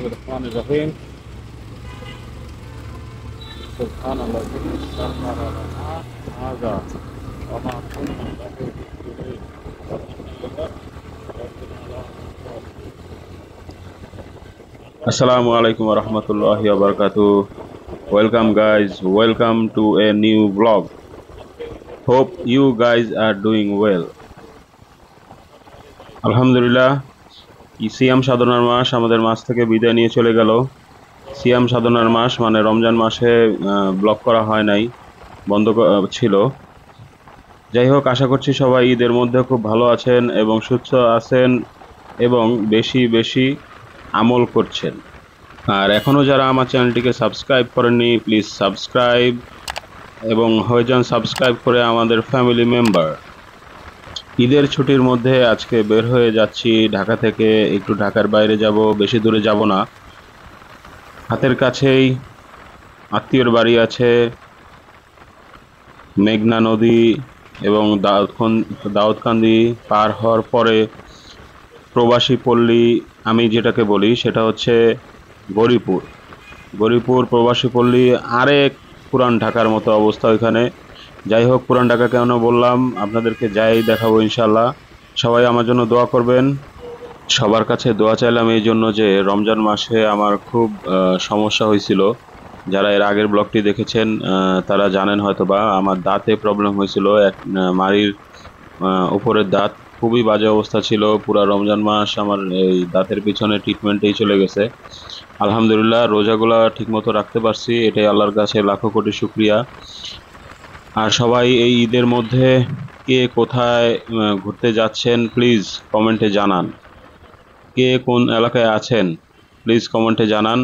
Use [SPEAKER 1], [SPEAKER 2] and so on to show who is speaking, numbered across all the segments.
[SPEAKER 1] الرحمن الرحيم سبحان الذي سخر لنا هذا وما كنا له مقرنين Assalamu alaikum wa rahmatullahi wa barakatuh. Welcome guys, welcome to a new vlog. Hope you guys are doing well. আলহামদুলিল্লাহ, সিয়াম সাধনার মাস আমাদের মাস থেকে বিদায় নিয়ে চলে গেল। সিয়াম সাধনার মাস মানে রমজান মাসে ব্লগ করা হয় নাই, বন্ধ ছিল। যাই হোক, আশা করছি সবাই ঈদের মধ্যে খুব ভালো আছেন এবং সুস্থ আছেন এবং বেশি বেশি আমল করছেন। আর এখনও যারা আমার চ্যানেলটিকে সাবস্ক্রাইব করেননি, প্লিজ সাবস্ক্রাইব এবং হয়ে যান সাবস্ক্রাইব করে আমাদের ফ্যামিলি মেম্বার। ঈদের ছুটির মধ্যে আজকে বের হয়ে যাচ্ছি ঢাকা থেকে, একটু ঢাকার বাইরে যাব, বেশি দূরে যাব না। হাতের কাছেই আত্মীয়র বাড়ি আছে, মেঘনা নদী এবং দাউদকান্দি পার হওয়ার পরে প্রবাসী পল্লী আমি যেটাকে বলি সেটা হচ্ছে গরিপুর প্রবাসী পল্লী, আরেক পুরান ঢাকার মতো অবস্থা ওইখানে। যাই হোক, পুরান ঢাকা কেন বললাম, আপনাদেরকে যাই দেখাবো ইনশাল্লাহ। সবাই আমার জন্য দোয়া করবেন। সবার কাছে দোয়া চাইলাম এই জন্য যে রমজান মাসে আমার খুব সমস্যা হয়েছিল। যারা এর আগের ব্লগটি দেখেছেন তারা জানেন হয়তোবা, আমার দাঁতে প্রবলেম হয়েছিল। এক মাড়ির উপরের দাঁত খুবই বাজে অবস্থা ছিল। পুরা রমজান মাস আমার এই দাঁতের পিছনে ট্রিটমেন্টেই চলে গেছে। আলহামদুলিল্লাহ, রোজাগুলা ঠিকমতো রাখতে পারছি, এটাই আল্লাহর কাছে লাখো কোটি শুকরিয়া। আর সবাই এই ঈদের মধ্যে কে কোথায় ঘুরতে যাচ্ছেন প্লিজ কমেন্টে জানান। কে কোন এলাকায় আছেন প্লিজ কমেন্টে জানান।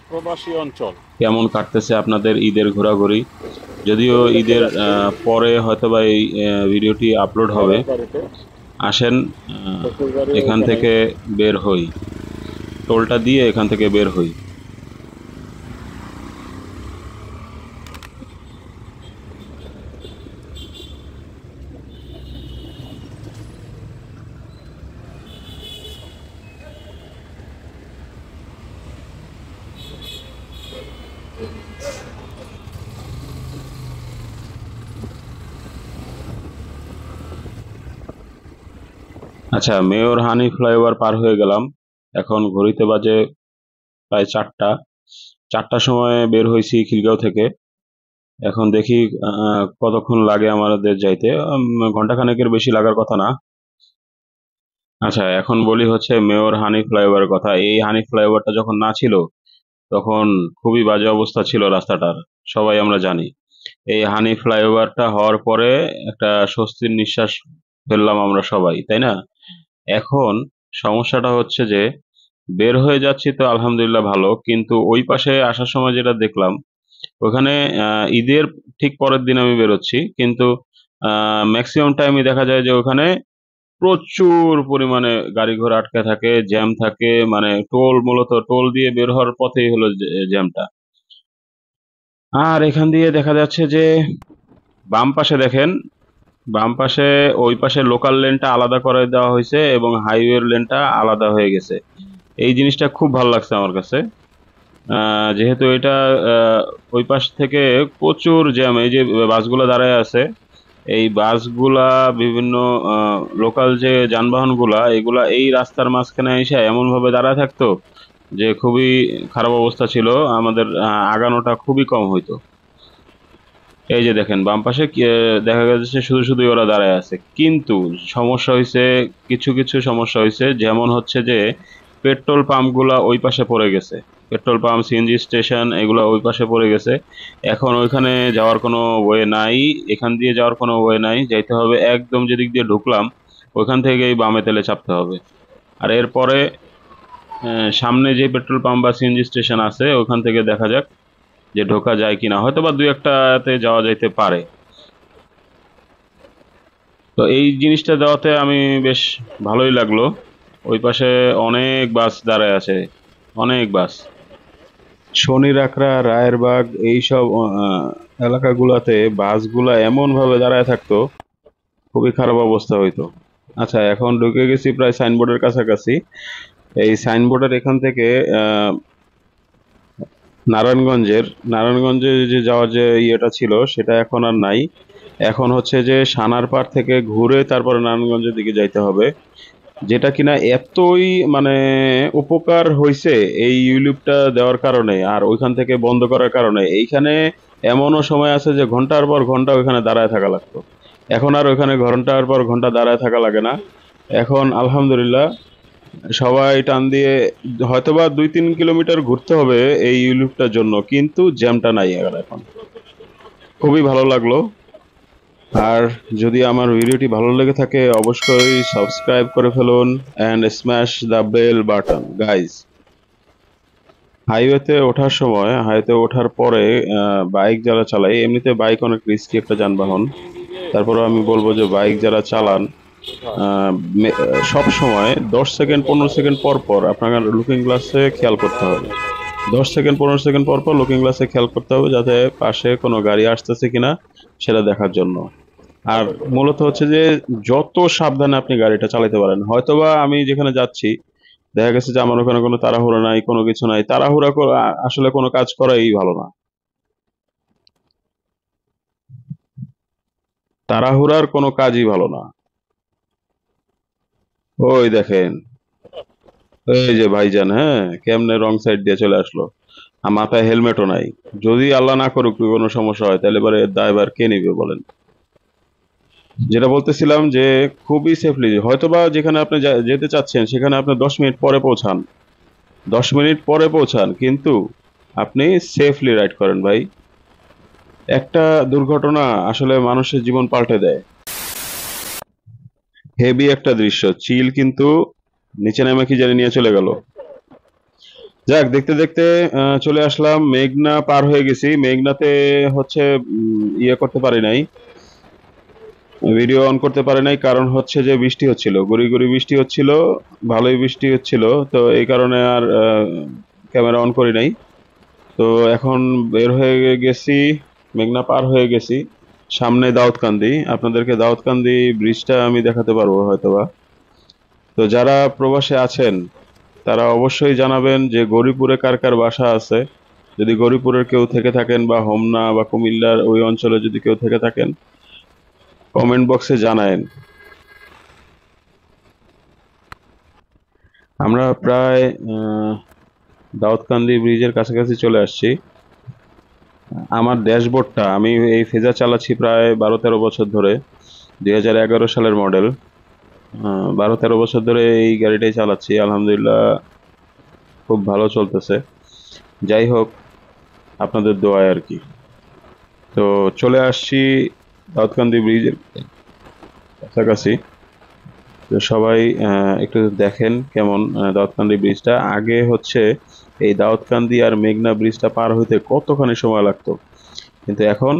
[SPEAKER 1] প্রবাসী অঞ্চল কেমন কাটতেছে আপনাদের ঈদের ঘোরাঘুরি। যদিও ঈদের পরে হয়তোবা এই ভিডিওটি আপলোড হবে। আসেন এখান থেকে বের হই, টোলটা দিয়ে এখান থেকে বের হই। আচ্ছা, মেয়র হানি ফ্লাইওভার পার হয়ে গেলাম। এখন ঘড়িতে বাজে প্রায় 4টার সময় বের হয়েছি খিলগাঁও থেকে। এখন দেখি কতক্ষণ লাগে আমাদের যাইতে। ঘন্টাখানেকের বেশি লাগার কথা না। আচ্ছা, এখন বলি হচ্ছে মেয়র হানি ফ্লাইওভারের কথা। এই হানি ফ্লাইওভারটা যখন না ছিল তখন খুবই বাজে অবস্থা ছিল রাস্তাটার, সবাই আমরা জানি। এই হানি ফ্লাইওভারটা হওয়ার পরে একটা স্বস্তির নিঃশ্বাস ফেললাম আমরা সবাই, তাই না? এখন সমস্যাটা হচ্ছে যে বের হয়ে যাচ্ছি তো আলহামদুলিল্লাহ ভালো, কিন্তু ওই পাশে আসার সময় যেটা দেখলাম ওখানে ঈদের ঠিক পরের দিন আমি বেরোচ্ছি, কিন্তু ম্যাক্সিমাম টাইমই দেখা যায় যে ওখানে প্রচুর পরিমাণে গাড়ি ঘোড়া আটকে থাকে, জ্যাম থাকে। মানে মূলত টোল দিয়ে বের হওয়ার পথেই হলো জ্যামটা। আর এখান দিয়ে দেখা যাচ্ছে যে বাম পাশে দেখেন, বাম পাশে ওই পাশে লোকাল লেনটা আলাদা করে দেওয়া হয়েছে এবং হাইওয়ের লেনটা আলাদা হয়ে গেছে। এই জিনিসটা খুব ভালো লাগছে আমার কাছে। যেহেতু এটা ওই পাশ থেকে প্রচুর জ্যাম, এই যে বাসগুলো দাঁড়ায় আছে, এই বাসগুলা বিভিন্ন লোকাল যে যানবাহনগুলা এগুলা এই রাস্তার মাঝখানে এসে এমন ভাবে দাঁড়ায় থাকতো যে খুবই খারাপ অবস্থা ছিল, আমাদের আগানোটা খুবই কম হইতো। এই যে দেখেন বাম পাশে দেখা যাচ্ছে শুধু শুধু ওরা দাঁড়ায় আছে। কিন্তু সমস্যা হয়েছে, কিছু কিছু সমস্যা হয়েছে, যেমন হচ্ছে যে পেট্রোল পাম্পগুলা ওই পাশে পড়ে গেছে। পেট্রোল পাম্প, সিএনজি স্টেশন এগুলো ওই পাশে পড়ে গেছে। এখন ওইখানে যাওয়ার কোনো ওয়ে নাই, এখান দিয়ে যাওয়ার কোনো ওয়ে নাই। যাইতে হবে একদম যেদিক দিয়ে ঢুকলাম ওইখান থেকেই বামে তেলে চাপতে হবে। আর এরপরে সামনে যে পেট্রোল পাম্প বা সিএনজি স্টেশন আছে ওখান থেকে দেখা যাক যে ঢোকা যায় কিনা, হয়তো বা দুই একটাতে যাওয়া যাইতে পারে। তো এই জিনিসটা দেওয়াতে আমি বেশ ভালোই লাগলো। ওই পাশে অনেক বাস দাঁড়ায় আছে, অনেক বাস। শনি রাকড়া, রায়েরবাগ এইসব এলাকাগুলাতে বাসগুলা এমন ভাবে দাঁড়ায় থাকতো, খুবই খারাপ অবস্থা হইতো। আচ্ছা, এখন ঢুকে গেছি প্রায় সাইনবোর্ডের কাছাকাছি। এই সাইনবোর্ডের এখান থেকে আহ, নারায়ণগঞ্জে যে যাওয়ার যে ইয়েটা ছিল সেটা এখন আর নাই। এখন হচ্ছে যে সানারপাড় থেকে ঘুরে তারপরে নারায়ণগঞ্জের দিকে যাইতে হবে, যেটা কিনা এতই মানে উপকার হয়েছে এই ইউলিপটা দেওয়ার কারণে আর ওইখান থেকে বন্ধ করার কারণে। এইখানে এমনও সময় আছে যে ঘন্টার পর ঘন্টা ওইখানে দাঁড়ায় থাকা লাগতো, এখন আর ওইখানে ঘন্টার পর ঘন্টা দাঁড়ায় থাকা লাগে না। এখন আলহামদুলিল্লাহ সবাই টান দিয়ে হয়তোবা 2-3 কিলোমিটার ঘুরতে হবে এই ইউলিপটার জন্য, কিন্তু জ্যামটা নাই আর এখন। খুবই ভালো লাগলো। আর যদি আমার ভিডিওটি ভালো লেগে থাকে অবশ্যই সাবস্ক্রাইব করে ফেলুন and smash the bell button guys. হাইওয়েতে ওঠার পরে বাইক যারা চালায়, এমনিতে বাইক অনেক রিস্কি একটা যানবাহন, তারপরে আমি বলবো যে বাইক যারা চালান সব সময় 10 সেকেন্ড 15 সেকেন্ড পর পর আপনার লুকিং গ্লাসে খেয়াল করতে হবে। 10 সেকেন্ড 15 সেকেন্ড পর পর লুকিং গ্লাসে খেয়াল করতে হবে যাতে পাশে কোনো গাড়ি আসতেছে কিনা সেটা দেখার জন্য। আর মূলত হচ্ছে যে যত সাবধানে আপনি গাড়িটা চালাতে পারেন, হয়তোবা আমি যেখানে যাচ্ছি দেখা গেছে যে আমার ওখানে কোনো তাড়াহুড়া নাই, কোনো কিছু নাই, আসলে কোনো কাজ করাই ভালো না। তাড়াহুড়ার কোনো কাজই ভালো না। ওই দেখেন, এই যে ভাইজান, হ্যাঁ কেমনে রং সাইড দিয়ে চলে আসলো, আর মাথায় হেলমেটও নাই। যদি আল্লাহ না করুক কোনো সমস্যা হয় তাহলে এবারে দায়ভার কে নিবে বলেন। যেটা বলতেছিলাম যে খুবই সেফলি, হয়তোবা যেখানে আপনি যেতে চাচ্ছেন সেখানে আপনি 10 মিনিট পরে পৌঁছান, 10 মিনিট পরে পৌঁছান, কিন্তু আপনি সেফলি রাইড করেন ভাই। একটা দুর্ঘটনা আসলে মানুষের জীবন পাল্টে দেয়। হেভি একটা দৃশ্য, চিল কিন্তু নিচে নেমে কি জানি নিয়ে চলে গেল। যাক, দেখতে দেখতে চলে আসলাম, মেঘনা পার হয়ে গেছি। মেঘনাতে হচ্ছে ইয়ে করতে পারি নাই, ভিডিও অন করতে পারি নাই, কারণ হচ্ছে যে বৃষ্টি হচ্ছিল, গুড়ি গুড়ি বৃষ্টি হচ্ছিল, ভালোই বৃষ্টি হচ্ছিল, তো এই কারণে আর ক্যামেরা অন করি নাই। তো এখন বের হয়ে গেছি, মেঘনা পার হয়ে গেছি, সামনে দাউদকান্দি। আপনাদেরকে দাউদকান্দি ব্রিজটা আমি দেখাতে পারবো হয়তোবা। তো যারা প্রবাসে আছেন তারা অবশ্যই জানাবেন যে গৌরীপুরে কার কার বাসা আছে। যদি গৌরীপুরের কেউ থেকে থাকেন বা হোমনা বা কুমিল্লার ওই অঞ্চলে যদি কেউ থেকে থাকেন কমেন্ট বক্সে জানায়েন। আমরা প্রায় দাউদকান্দি ব্রিজের কাছাকাছি চলে আসছি। আমার ড্যাশবোর্ডটা আমি এই ফেজার চালাচ্ছি প্রায় 12-13 বছর ধরে, 2011 সালের মডেল। 12-13 বছর ধরে এই গাড়িটাই চালাচ্ছি, আলহামদুলিল্লাহ খুব ভালো চলতেছে। যাই হোক, আপনাদের দোয়ায় আর কি। তো চলে আসছি দাউদকান্দি ব্রিজের কাছাকাছি। তো সবাই একটু দেখেন কেমন দাউদকান্দি ব্রিজটা। আগে হচ্ছে এই দাউদকান্দি আর মেঘনা ব্রিজটা পার হইতে কতখানি সময় লাগতো, কিন্তু এখন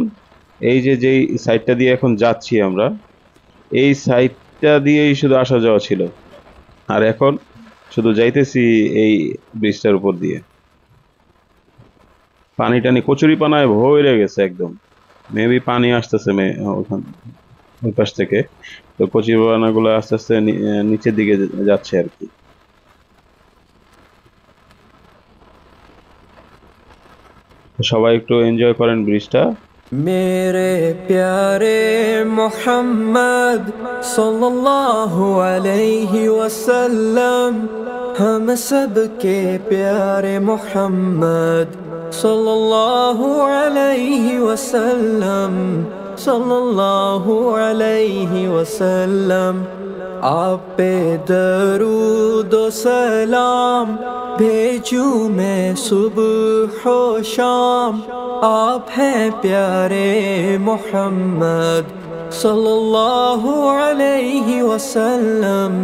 [SPEAKER 1] এই যে যেই সাইডটা দিয়ে এখন যাচ্ছি আমরা, এই সাইডটা দিয়েই শুধু আসা যাওয়া ছিল, আর এখন শুধু যাইতেছি এই ব্রিজটার উপর দিয়ে। পানি টানি কচুরি পানায় ভরে গেছে একদম, মেবি পানি আসতেছে ওখান ওই পাশ থেকে। তো কচুরি পানাগুলো আস্তে আস্তে নিচের দিকে যাচ্ছে আর কি। তো সবাই একটু এনজয় করেন ব্রিজটা।
[SPEAKER 2] मेरे प्यारे मोहम्मद सल्लल्लाहु अलैहि वसल्लम, हम सब के प्यारे मोहम्मद सल्लल्लाहु अलैहि वसल्लम, सल्लल्लाहु अलैहि वसल्लम। आप पे दरूद व सलाम भेजूं मैं सुबह हो शाम, आप हैं प्यारे मोहम्मद सल्लल्लाहु अलैहि वसल्लम,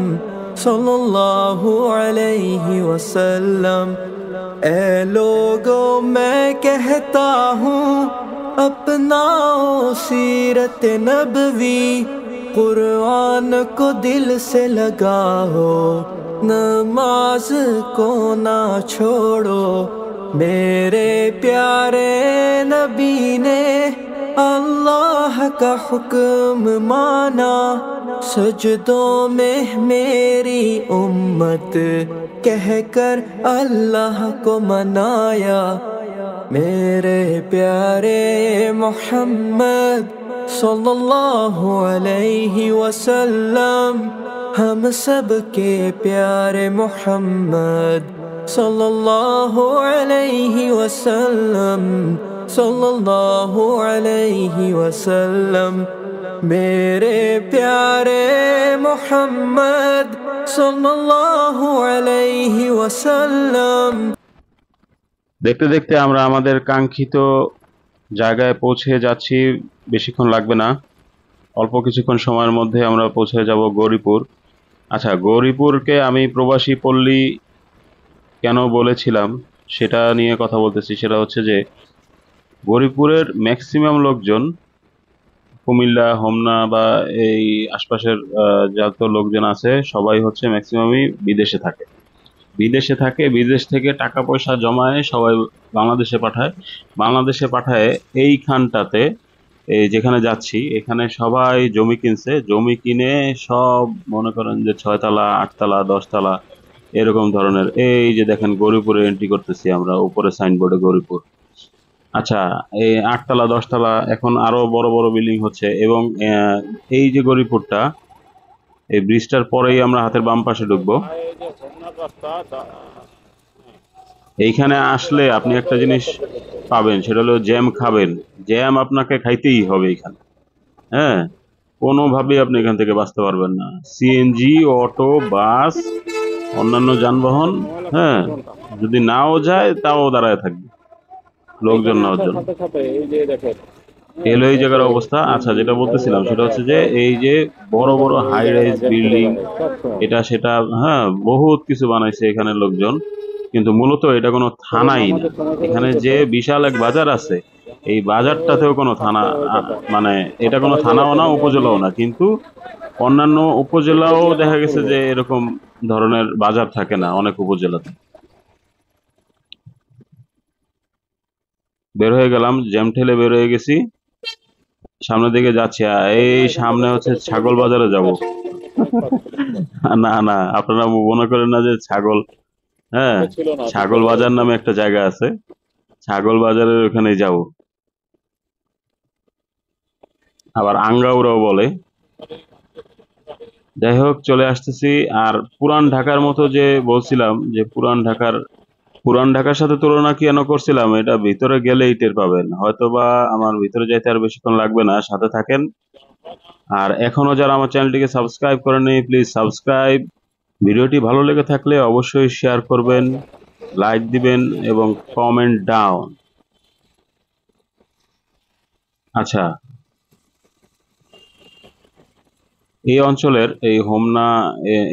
[SPEAKER 2] सल्लल्लाहु अलैहि वसल्लम। ऐ लोगों मैं कहता हूँ अपनाओ सीरत नबवी, कुरान को दिल से लगाओ, नमाज को ना छोड़ो। मेरे प्यारे नबी ने अल्लाह का हुक्म माना, सजदों में मेरी उम्मत कहकर अल्लाह को मनाया। मेरे प्यारे मोहम्मद सल्लल्लाहु अलैहि वसल्लम, हम सब के प्यारे मोहम्मद सल्लल्लाहु अलैहि वसल्लम, सल्लल्लाहु अलैहि वसल्लम। मेरे प्यारे मोहम्मद सल्लल्लाहु अलैहि वसल्लम।
[SPEAKER 1] দেখতে দেখতে আমরা আমাদের কাঙ্ক্ষিত জায়গায় পৌঁছে যাচ্ছি, বেশিক্ষণ লাগবে না, অল্প কিছুক্ষণ সময়ের মধ্যে আমরা পৌঁছে যাব গৌরীপুর। আচ্ছা, গৌরীপুরকে আমি প্রবাসী পল্লী কেন বলেছিলাম সেটা নিয়ে কথা বলতেছি। সেটা হচ্ছে যে গৌরীপুরের ম্যাক্সিমাম লোকজন কুমিল্লা, হোমনা বা এই আশপাশের যত লোকজন আছে সবাই হচ্ছে ম্যাক্সিমামই বিদেশে থাকে। বিদেশ থেকে টাকা পয়সা জমায় সবাই বাংলাদেশে পাঠায় এইখানটাতে। এই যেখানে যাচ্ছি এখানে সবাই জমি কিনছে, জমি কিনে সব মনে করেন যে 6 তলা, 8 তলা, 10 তলা এরকম ধরনের। এই যে দেখেন গৌরীপুরে এন্ট্রি করতেছি আমরা, উপরে সাইনবোর্ডে গৌরীপুর। আচ্ছা, এই 8 তলা, 10 তলা এখন আরো বড় বড় বিল্ডিং হচ্ছে। এবং এই যে গৌরীপুরটা, এই ব্রিজটার পরেই আমরা হাতের বাম পাশে ঢুকবো। এইখানে আসলে আপনি একটা জিনিস পাবেন, সেটা হলো জ্যাম খাবেন। জ্যাম আপনাকে খাইতেই হবে এখানে। হ্যাঁ, কোনোভাবেই আপনি এখান থেকে বাঁচতে পারবেন না। সিএনজি, অটো, বাস, অন্যান্য যানবাহন, হ্যাঁ, যদি নাও যায় তাও দাঁড়ায় থাকবে লোকজন নেওয়ার জন্য। এই জায়গার অবস্থা। আচ্ছা, যেটা বলতেছিলাম সেটা হচ্ছে যে এই যে বড় বড় হাই রাইজ বিল্ডিং, এটা সেটা, হ্যাঁ, বহুত কিছু বানাইছে এখানে লোকজন, কিন্তু মূলত এটা কোনো থানাই না। এখানে যে বিশাল এক বাজার আছে, এই বাজারটাতেও কোনো থানা, মানে এটা কোনো থানাও না, উপজেলাও না, কিন্তু অন্যান্য উপজেলাও দেখা গেছে যে এরকম ধরনের বাজার থাকে না অনেক উপজেলাতে। বের হয়ে গেলাম, জ্যাম ঠেলে বের হয়ে গেছি, সামনের দিকে যাচ্ছি। এই সামনে হচ্ছে ছাগল বাজারে যাব। না না, আপনারা মনে করেন না যে ছাগল, হ্যাঁ, ছাগল বাজার নামে একটা জায়গা আছে, ছাগল বাজারের ওখানে যাব। আবার আঙ্গাউরাও বলে। যাই হোক, চলে আসতেছি। আর পুরান ঢাকার মতো যে বলছিলাম যে পুরান ঢাকার সাথে তুলনা কেন করছিলাম, এটা ভিতরে গেলেই টের পাবেন। হয়তোবা আমার ভিতরে যাইতে আর বেশিক্ষণ লাগবে না, সাথে থাকেন। আর এখনো যারা আমার চ্যানেলটিকে সাবস্ক্রাইব করেনি, প্লিজ সাবস্ক্রাইব। ভিডিওটি ভালো লেগে থাকলে অবশ্যই শেয়ার করবেন, লাইক দিবেন এবং কমেন্ট ডাউন। আচ্ছা, এই অঞ্চলের, এই হোমনা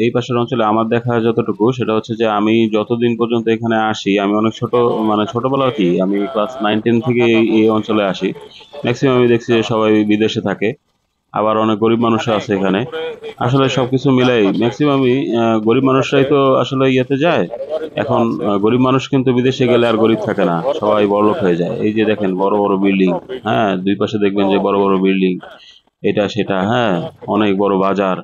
[SPEAKER 1] এই পাশের অঞ্চলে আমার দেখা যতটুকু, সেটা হচ্ছে যে আমি যতদিন পর্যন্ত এখানে আসি, আমি অনেক ছোট, মানে ছোটবেলা কি, আমি ক্লাস 9-10 থেকে এই অঞ্চলে আসি। ম্যাক্সিমাম আমি দেখছি যে সবাই বিদেশে থাকে, আবার অনেক গরিব মানুষও আছে এখানে। আসলে সবকিছু মিলাই ম্যাক্সিমামই গরিব মানুষরাই তো আসলে ইয়েতে যায়। এখন গরিব মানুষ কিন্তু বিদেশে গেলে আর গরিব থাকে না, সবাই বড়লোক হয়ে যায়। এই যে দেখেন বড় বড় বিল্ডিং, হ্যাঁ, দুই পাশে দেখবেন যে বড় বড় বিল্ডিং, এটা সেটা, হ্যাঁ, অনেক বড় বাজার।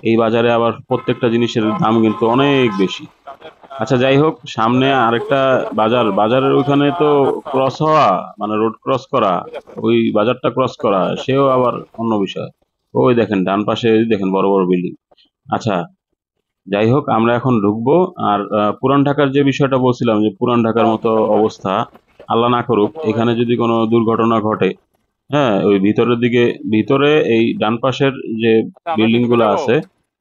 [SPEAKER 1] এই বাজারে আবার প্রত্যেকটা জিনিসের দাম কিন্তু অনেক বেশি। আচ্ছা, যাই হোক, সামনে আরেকটা বাজার, বাজারের ওইখানে তো ক্রস হওয়া, মানে রোড ক্রস করা, ওই বাজারটা ক্রস করা, সেও আবার অন্য বিষয়। ওই দেখেন ডান পাশে দেখেন বড় বড় বিল্ডিং। আচ্ছা, যাই হোক, আমরা এখন ঢুকবো। আর পুরান ঢাকার যে বিষয়টা বলছিলাম, যে পুরান ঢাকার মতো অবস্থা আল্লাহ না করুক এখানে যদি কোনো দুর্ঘটনা ঘটে, হ্যাঁ, ওই ভিতরে এই ডান পাশের যে বিল্ডিং গুলো আছে,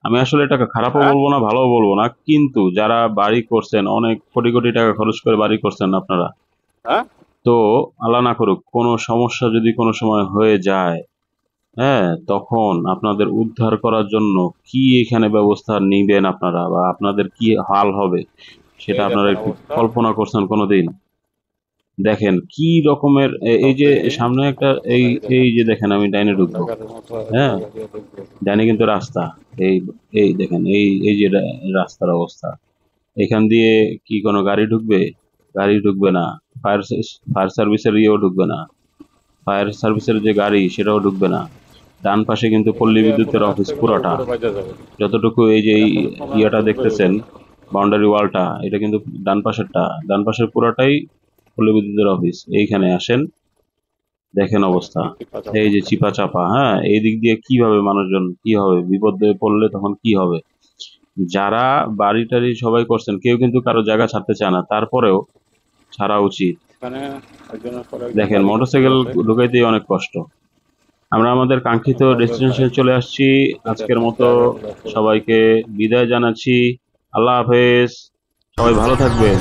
[SPEAKER 1] আমি আসলে এটাকে খারাপও বলবো না, ভালোও বলবো না, কিন্তু যারা বাড়ি করছেন, অনেক কোটি কোটি টাকা খরচ করে বাড়ি করছেন আপনারা, তো আল্লাহ না করুক কোনো সমস্যা যদি কোনো সময় হয়ে যায়, হ্যাঁ, তখন আপনাদের উদ্ধার করার জন্য কি এখানে ব্যবস্থা নিবেন আপনারা, বা আপনাদের কি হাল হবে, সেটা আপনারা একটু কল্পনা করছেন কোনোদিন? দেখেন কি রকমের এই যে সামনে একটা, এই এই যে দেখেন আমি ডাইনে ঢুকবো, হ্যাঁ, ডাইনে কিন্তু রাস্তা। এই এই দেখেন এই যে রাস্তার অবস্থা, এখান দিয়ে কি কোনো গাড়ি ঢুকবে? গাড়ি ঢুকবে না, ফায়ার ফায়ার সার্ভিসের ইয়েও ঢুকবে না। ফায়ার সার্ভিসের যে গাড়ি সেটাও ঢুকবে না। ডান পাশে কিন্তু পল্লী বিদ্যুতের অফিস পুরোটা, যতটুকু এই যে ইয়েটা দেখতেছেন বাউন্ডারি ওয়ালটা, এটা কিন্তু ডান পাশের পুরোটাই পল্লী বিদ্যুতের অফিস। এইখানে আসেন, দেখেন অবস্থা, এই যে চিপা চাপা। হ্যাঁ, এই দিক দিয়ে কিভাবে মানুষজন কি হবে, বিপদে পড়লে তখন কি হবে। যারা বাড়ি টাড়ি সবাই করছেন, কেউ কিন্তু কারো জায়গা ছাড়তে চায় না, তারপরেও ছাড়া উচিত। দেখেন মোটরসাইকেল ঢুকাইতেই অনেক কষ্ট। আমরা আমাদের কাঙ্ক্ষিত ডেস্টিনেশনে চলে আসছি। আজকের মতো সবাইকে বিদায় জানাচ্ছি। আল্লাহ হাফেজ, সবাই ভালো থাকবেন।